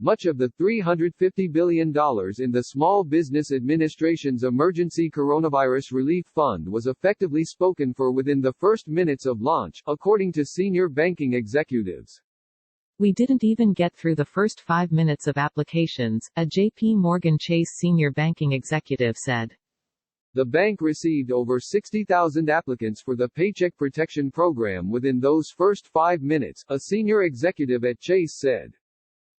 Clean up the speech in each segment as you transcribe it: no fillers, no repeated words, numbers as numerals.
Much of the $350 billion in the Small Business Administration's Emergency Coronavirus Relief Fund was effectively spoken for within the first minutes of launch, according to senior banking executives. We didn't even get through the first 5 minutes of applications, a J.P. Morgan Chase senior banking executive said. The bank received over 60,000 applicants for the Paycheck Protection Program within those first 5 minutes, a senior executive at Chase said.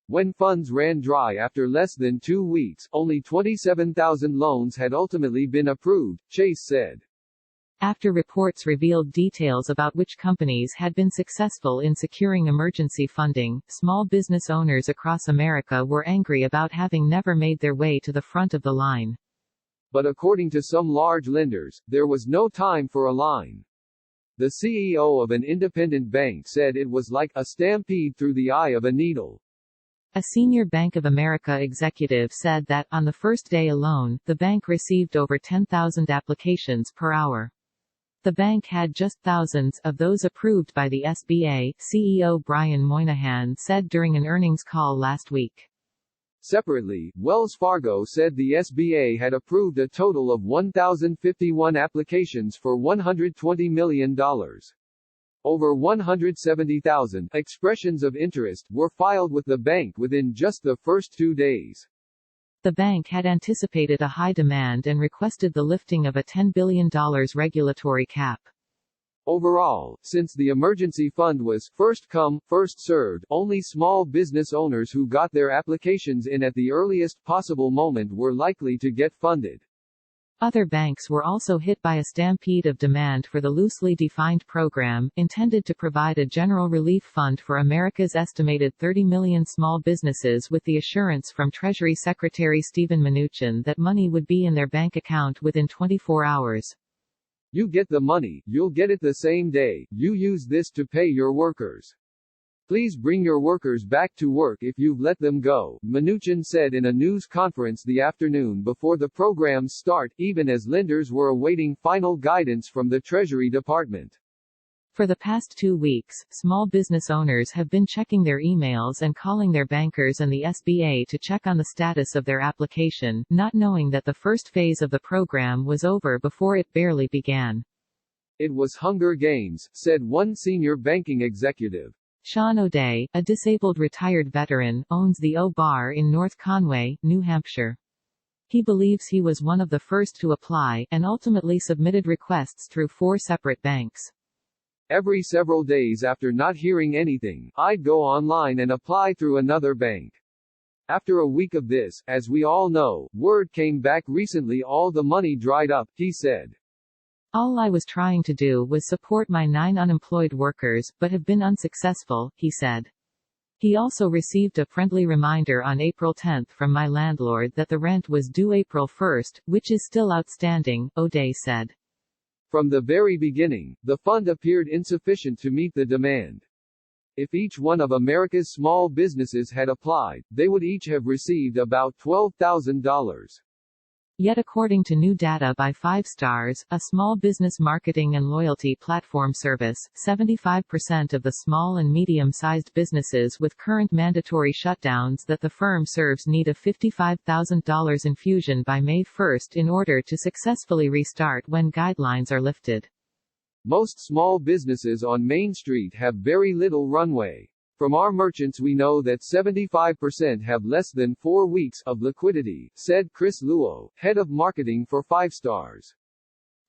When funds ran dry after less than 2 weeks, only 27,000 loans had ultimately been approved, Chase said. After reports revealed details about which companies had been successful in securing emergency funding, small business owners across America were angry about having never made their way to the front of the line. But according to some large lenders, there was no time for a line. The CEO of an independent bank said it was like a stampede through the eye of a needle. A senior Bank of America executive said that, on the first day alone, the bank received over 10,000 applications per hour. The bank had just thousands of those approved by the SBA, CEO Brian Moynihan said during an earnings call last week. Separately, Wells Fargo said the SBA had approved a total of 1,051 applications for $120 million. Over 170,000 expressions of interest were filed with the bank within just the first 2 days. The bank had anticipated a high demand and requested the lifting of a $10 billion regulatory cap. Overall, since the emergency fund was first come, first served, only small business owners who got their applications in at the earliest possible moment were likely to get funded. Other banks were also hit by a stampede of demand for the loosely defined program, intended to provide a general relief fund for America's estimated 30 million small businesses, with the assurance from Treasury Secretary Steven Mnuchin that money would be in their bank account within 24 hours. You get the money, you'll get it the same day, you use this to pay your workers. Please bring your workers back to work if you've let them go, Mnuchin said in a news conference the afternoon before the program's start, even as lenders were awaiting final guidance from the Treasury Department. For the past 2 weeks, small business owners have been checking their emails and calling their bankers and the SBA to check on the status of their application, not knowing that the first phase of the program was over before it barely began. It was Hunger Games, said one senior banking executive. Sean O'Day, a disabled retired veteran, owns the O-Bar in North Conway, New Hampshire. He believes he was one of the first to apply, and ultimately submitted requests through 4 separate banks. Every several days after not hearing anything, I'd go online and apply through another bank. After a week of this, as we all know, word came back recently all the money dried up, he said. All I was trying to do was support my 9 unemployed workers, but have been unsuccessful, he said. He also received a friendly reminder on April 10 from my landlord that the rent was due April 1, which is still outstanding, O'Day said. From the very beginning, the fund appeared insufficient to meet the demand. If each one of America's small businesses had applied, they would each have received about $12,000. Yet according to new data by 5 Stars, a small business marketing and loyalty platform service, 75% of the small and medium-sized businesses with current mandatory shutdowns that the firm serves need a $55,000 infusion by May 1 in order to successfully restart when guidelines are lifted. Most small businesses on Main Street have very little runway. From our merchants we know that 75% have less than 4 weeks of liquidity, said Chris Luo, head of marketing for 5 Stars.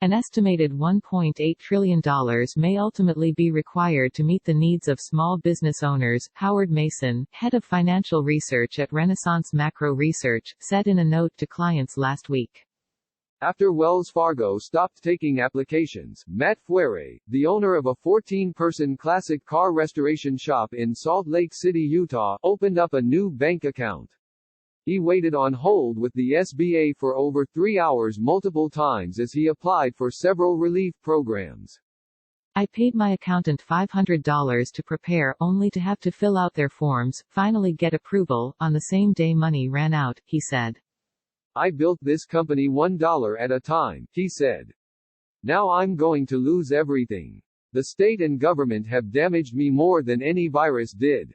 An estimated $1.8 trillion may ultimately be required to meet the needs of small business owners, Howard Mason, head of financial research at Renaissance Macro Research, said in a note to clients last week. After Wells Fargo stopped taking applications, Matt Fuere, the owner of a 14-person classic car restoration shop in Salt Lake City, Utah, opened up a new bank account. He waited on hold with the SBA for over 3 hours multiple times as he applied for several relief programs. I paid my accountant $500 to prepare, only to have to fill out their forms, finally get approval, on the same day money ran out, he said. I built this company $1 at a time, he said. Now I'm going to lose everything. The state and government have damaged me more than any virus did.